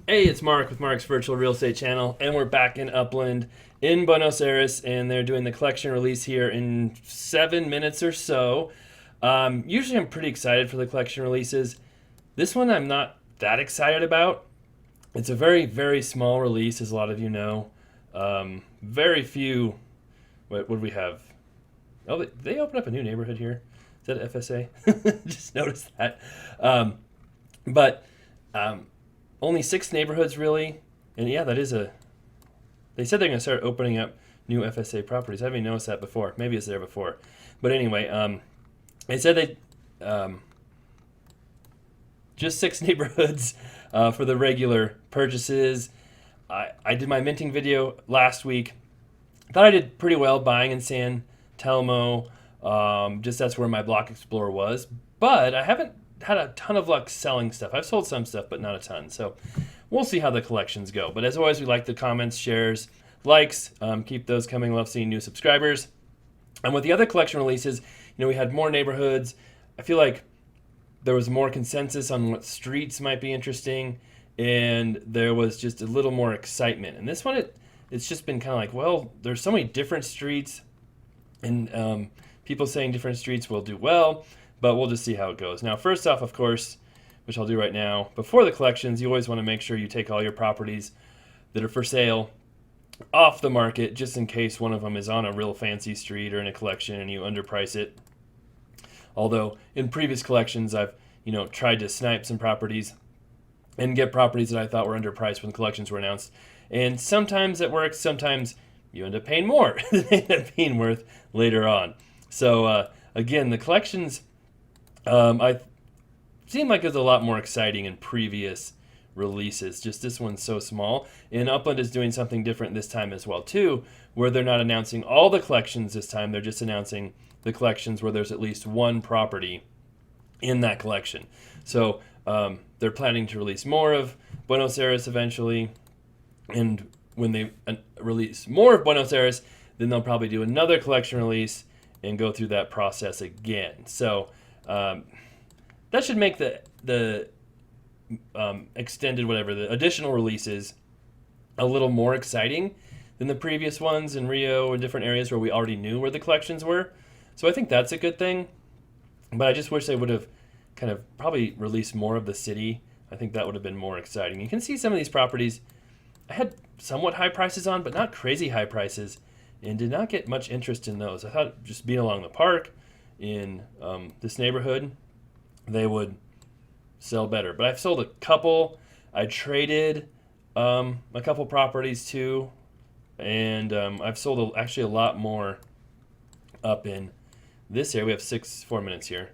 Hey, it's Mark with Mark's Virtual Real Estate Channel, and we're back in Upland in Buenos Aires, and they're doing the collection release here in 7 minutes or so. Usually, I'm pretty excited for the collection releases. This one, I'm not that excited about. It's a very, very small release, as a lot of you know. Very few. What do we have? Oh, they opened up a new neighborhood here. Is that FSA? Just noticed that. Um, but only 6 neighborhoods really, and yeah, that is a. They said they're going to start opening up new FSA properties. I haven't noticed that before. Maybe it's there before, but anyway, they said just 6 neighborhoods for the regular purchases. I did my minting video last week. Thought I did pretty well buying in San Telmo. Just that's where my Block Explorer was, but I haven't had a ton of luck selling stuff. I've sold some stuff, but not a ton. So we'll see how the collections go. But as always, we like the comments, shares, likes. Keep those coming. Love seeing new subscribers. And with the other collection releases, we had more neighborhoods. I feel like there was more consensus on what streets might be interesting, and there was just a little more excitement. And this one, it's just been kind of like, well, there's so many different streets, and people saying different streets will do well, but we'll just see how it goes. Now, first off, of course, which I'll do right now, before the collections, you always want to make sure you take all your properties that are for sale off the market, just in case one of them is on a real fancy street or in a collection and you underprice it. Although in previous collections, I've tried to snipe some properties and get properties that I thought were underpriced when the collections were announced. And sometimes it works, sometimes you end up paying more than they end up being worth later on. So again, the collections, I seemed like it was a lot more exciting in previous releases. Just this one's so small. And Upland is doing something different this time as well too, where they're not announcing all the collections this time. They're just announcing the collections where there's at least one property in that collection. So they're planning to release more of Buenos Aires eventually. And when they release more of Buenos Aires, then they'll probably do another collection release and go through that process again. So that should make the extended the additional releases a little more exciting than the previous ones in Rio and different areas where we already knew where the collections were. So I think that's a good thing. But I just wish they would have kind of probably released more of the city. I think that would have been more exciting. You can see some of these properties I had somewhat high prices on, but not crazy high prices, and did not get much interest in those. I thought just being along the park in this neighborhood, they would sell better. But I've sold a couple. I traded a couple properties too, and I've sold actually a lot more up in this area. We have 4 minutes here.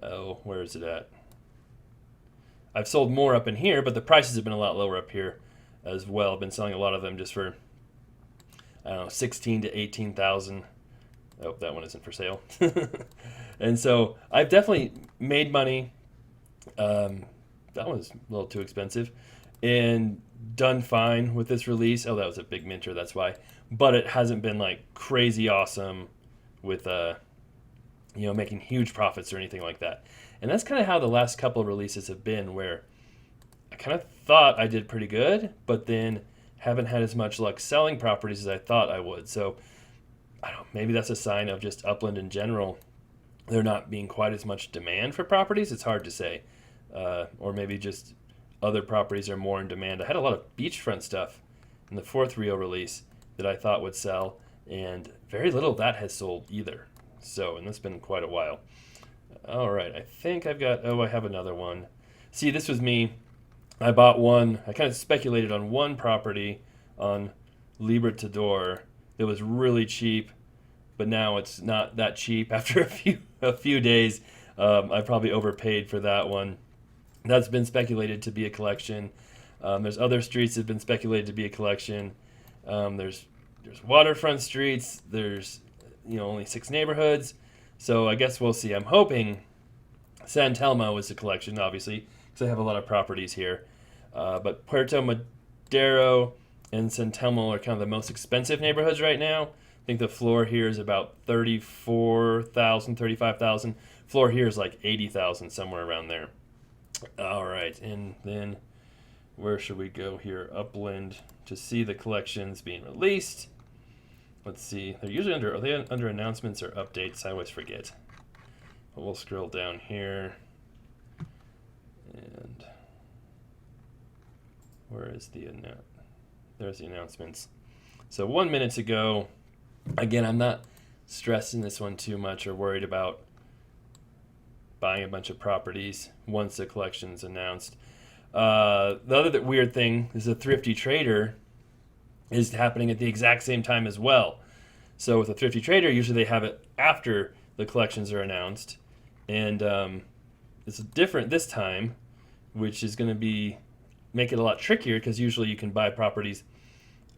Oh, where is it at? I've sold more up in here, but the prices have been a lot lower up here as well. I've been selling a lot of them just for, I don't know, 16 to 18,000. Oh, that one isn't for sale. And so I've definitely made money. That was a little too expensive, and done fine with this release. Oh, that was a big minter, that's why. But it hasn't been like crazy awesome with making huge profits or anything like that. And that's kind of how the last couple of releases have been, where I kind of thought I did pretty good, but then haven't had as much luck selling properties as I thought I would. So I don't know, maybe that's a sign of just Upland in general. There not being quite as much demand for properties. It's hard to say. Or maybe just other properties are more in demand. I had a lot of beachfront stuff in the fourth Rio release that I thought would sell, and very little of that has sold either. So, and that's been quite a while. All right, I think I have another one. See, this was me. I bought one. I kind of speculated on one property on Libertador that was really cheap, but now it's not that cheap after a few days. I probably overpaid for that one. That's been speculated to be a collection. There's other streets that have been speculated to be a collection. There's waterfront streets. There's only 6 neighborhoods. So I guess we'll see. I'm hoping San Telmo is a collection, obviously, because I have a lot of properties here. But Puerto Madero and San Telmo are kind of the most expensive neighborhoods right now. I think the floor here is about 34,000, 35,000. Floor here is like 80,000, somewhere around there. All right, and then where should we go here? Upland to see the collections being released. Let's see. They're usually under, are they under announcements or updates? I always forget. But we'll scroll down here. And where is the there's the announcements. So 1 minute to go. Again, I'm not stressing this one too much or worried about buying a bunch of properties once the collection's announced. The other weird thing is a thrifty trader is happening at the exact same time as well. So with a thrifty trader, usually they have it after the collections are announced. And it's different this time, which is going to be make it a lot trickier because usually you can buy properties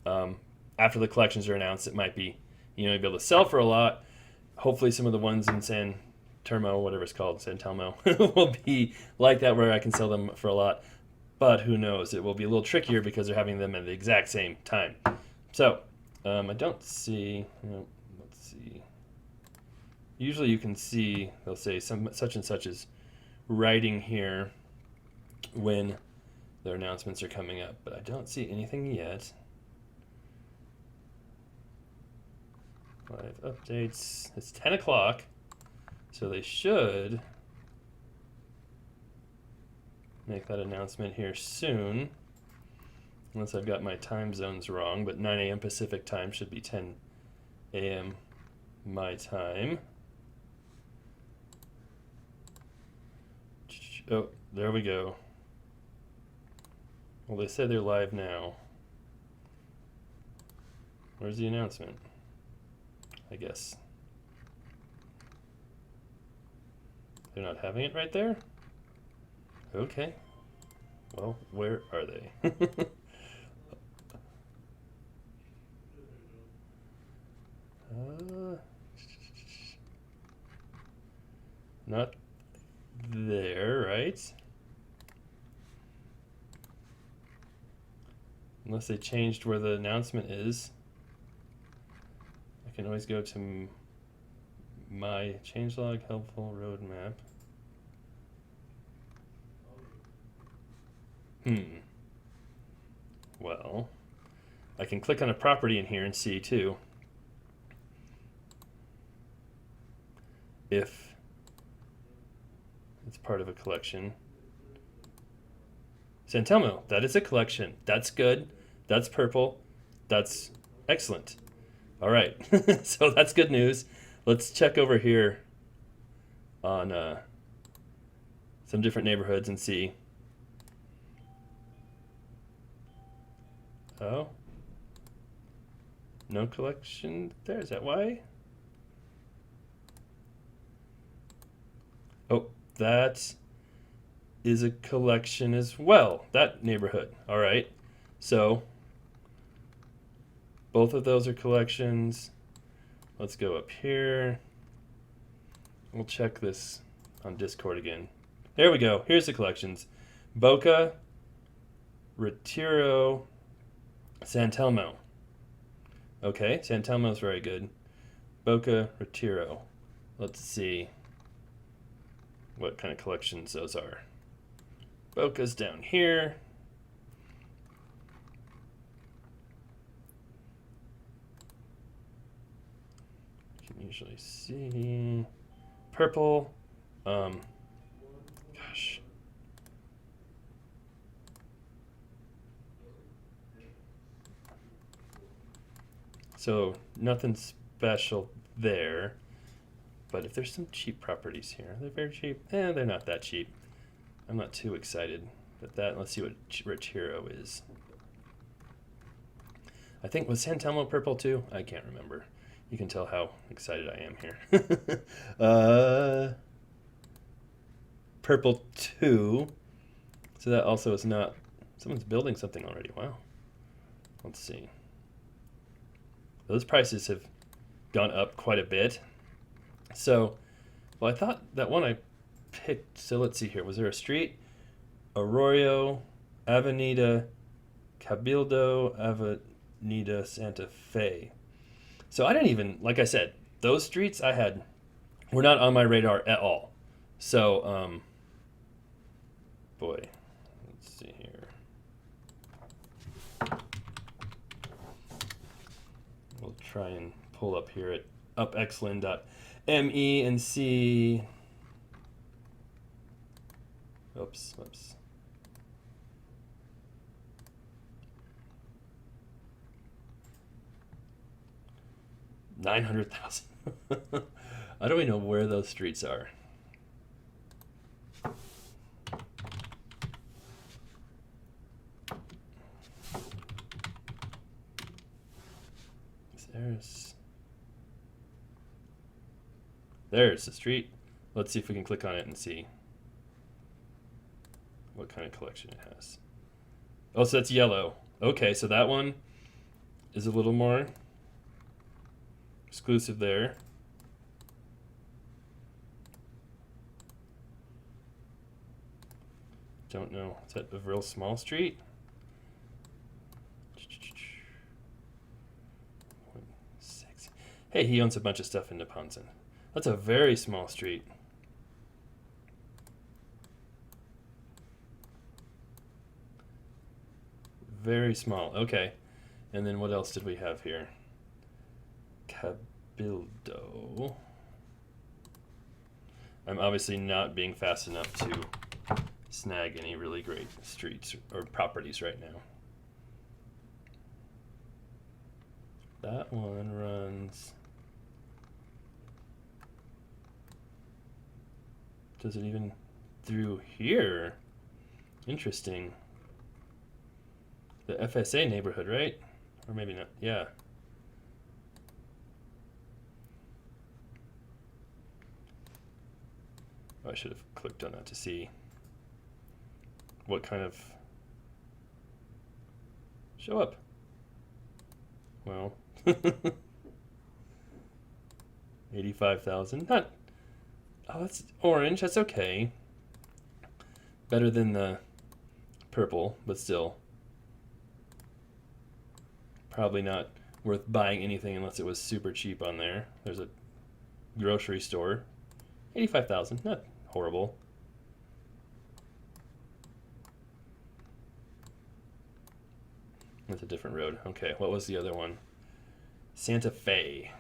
after the collections are announced. It might be, you know, you'll be able to sell for a lot. Hopefully some of the ones in San Telmo, whatever it's called, San Telmo, will be like that where I can sell them for a lot. But who knows? It will be a little trickier because they're having them at the exact same time. So I don't see, let's see. Usually you can see, they'll say such and such is writing here when their announcements are coming up, but I don't see anything yet. Live updates. It's 10 o'clock, so they should make that announcement here soon. Unless I've got my time zones wrong, but 9 a.m. Pacific time should be 10 a.m. my time. Oh, there we go. Well, they said they're live now. Where's the announcement? I guess. They're not having it right there? Okay. Well, where are they? Not there, right? Unless they changed where the announcement is. I can always go to my changelog helpful roadmap. Well, I can click on a property in here and see too if it's part of a collection. San Telmo, that is a collection. That's good. That's purple. That's excellent. All right, so that's good news. Let's check over here on some different neighborhoods and see. Oh, no collection there. Is that why? Oh, that is a collection as well. That neighborhood. All right. So both of those are collections. Let's go up here. We'll check this on Discord again. There we go. Here's the collections. Boca, Retiro, San Telmo. Okay, San Telmo is very good. Boca, Retiro. Let's see what kind of collections those are. Boca's down here. You can usually see purple. Gosh. So nothing special there. But if there's some cheap properties here, they're very cheap. They're not that cheap. I'm not too excited at that. Let's see what Retiro is. I think, was San Telmo purple too? I can't remember. You can tell how excited I am here. Purple 2. So that also is not, someone's building something already. Wow. Let's see. Those prices have gone up quite a bit. So, well, I thought that one I picked, so let's see here. Was there a street? Arroyo, Avenida, Cabildo, Avenida Santa Fe. So I didn't even, like I said, those streets were not on my radar at all. So, boy, let's see here. try and pull up here at upxland.me and see. Oops. 900,000. I don't even know where those streets are. There's the street. Let's see if we can click on it and see what kind of collection it has. Oh, so that's yellow. Okay, so that one is a little more exclusive there. Don't know. Is that a real small street? Hey, he owns a bunch of stuff in Neponset. That's a very small street. Very small. Okay. And then what else did we have here? Cabildo. I'm obviously not being fast enough to snag any really great streets or properties right now. That one runs. Does it even through here? Interesting. The FSA neighborhood, right? Or maybe not. Yeah. Oh, I should have clicked on that to see what kind of show up. Well, 85,000. Not. Oh, that's orange. That's okay. Better than the purple, but still. Probably not worth buying anything unless it was super cheap on there. There's a grocery store. 85,000. Not horrible. That's a different road. Okay, what was the other one? Santa Fe.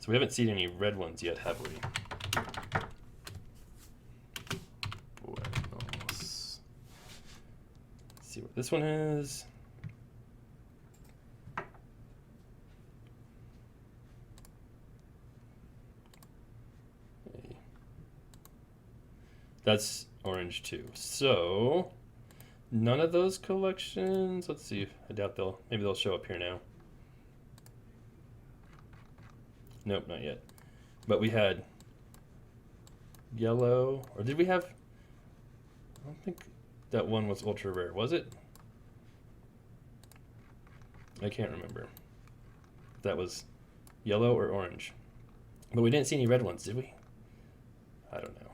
So we haven't seen any red ones yet, have we? Buenos. Let's see what this one is. That's orange too. So none of those collections. Let's see. I doubt maybe they'll show up here now. Nope, not yet. But we had yellow, or did we have? I don't think that one was ultra rare, was it? I can't remember. That was yellow or orange. But we didn't see any red ones, did we? I don't know.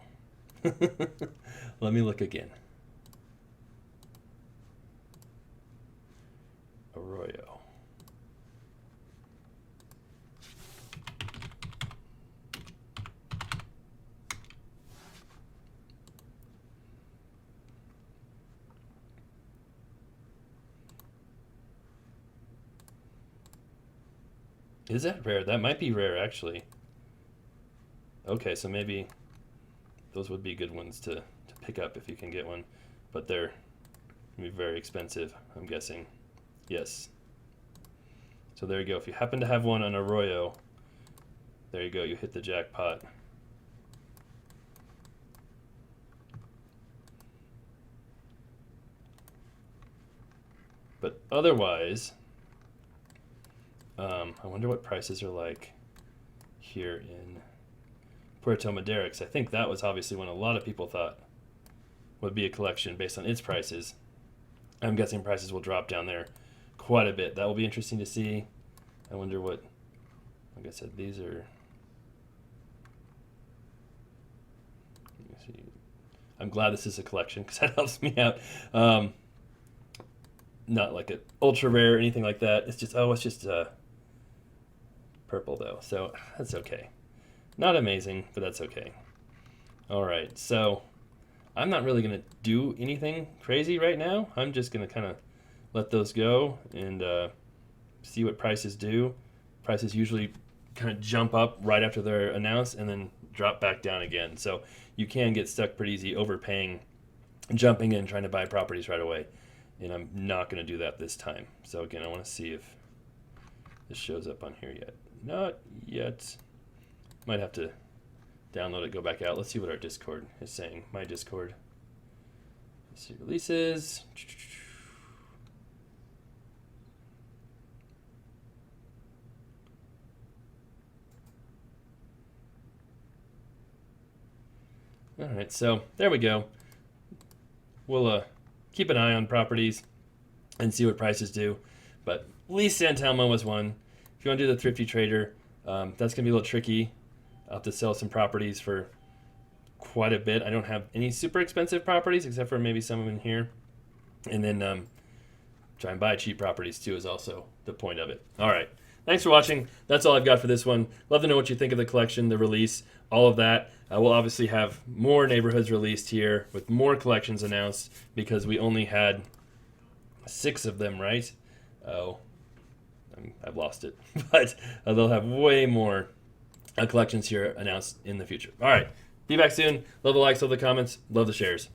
Let me look again. Arroyo. Is that rare? That might be rare, actually. Okay, so maybe those would be good ones to pick up if you can get one. But they're going to be very expensive, I'm guessing. Yes. So there you go. If you happen to have one on Arroyo, there you go. You hit the jackpot. But otherwise, I wonder what prices are like here in Puerto Madera, because I think that was obviously one a lot of people thought would be a collection based on its prices. I'm guessing prices will drop down there quite a bit. That will be interesting to see. I wonder what, like I said, these are, let me see. I'm glad this is a collection because that helps me out. Not like an ultra rare or anything like that. It's just, it's just purple though, so that's okay. Not amazing, but that's okay. All right, so I'm not really gonna do anything crazy right now. I'm just gonna kind of let those go and see what prices do. Prices usually kind of jump up right after they're announced and then drop back down again. So you can get stuck pretty easy overpaying, jumping in, trying to buy properties right away. And I'm not going to do that this time. So again, I want to see if this shows up on here yet. Not yet. Might have to download it, go back out. Let's see what our Discord is saying. My Discord. Let's see releases. All right, so there we go. We'll keep an eye on properties and see what prices do. But at least San Telmo was one. If you want to do the thrifty trader, that's going to be a little tricky. I'll have to sell some properties for quite a bit. I don't have any super expensive properties except for maybe some of them in here. And then try and buy cheap properties too is also the point of it. All right. Thanks for watching. That's all I've got for this one. Love to know what you think of the collection, the release, all of that. We'll obviously have more neighborhoods released here with more collections announced because we only had 6 of them, right? Oh, I've lost it. But they'll have way more collections here announced in the future. All right. Be back soon. Love the likes, love the comments, love the shares.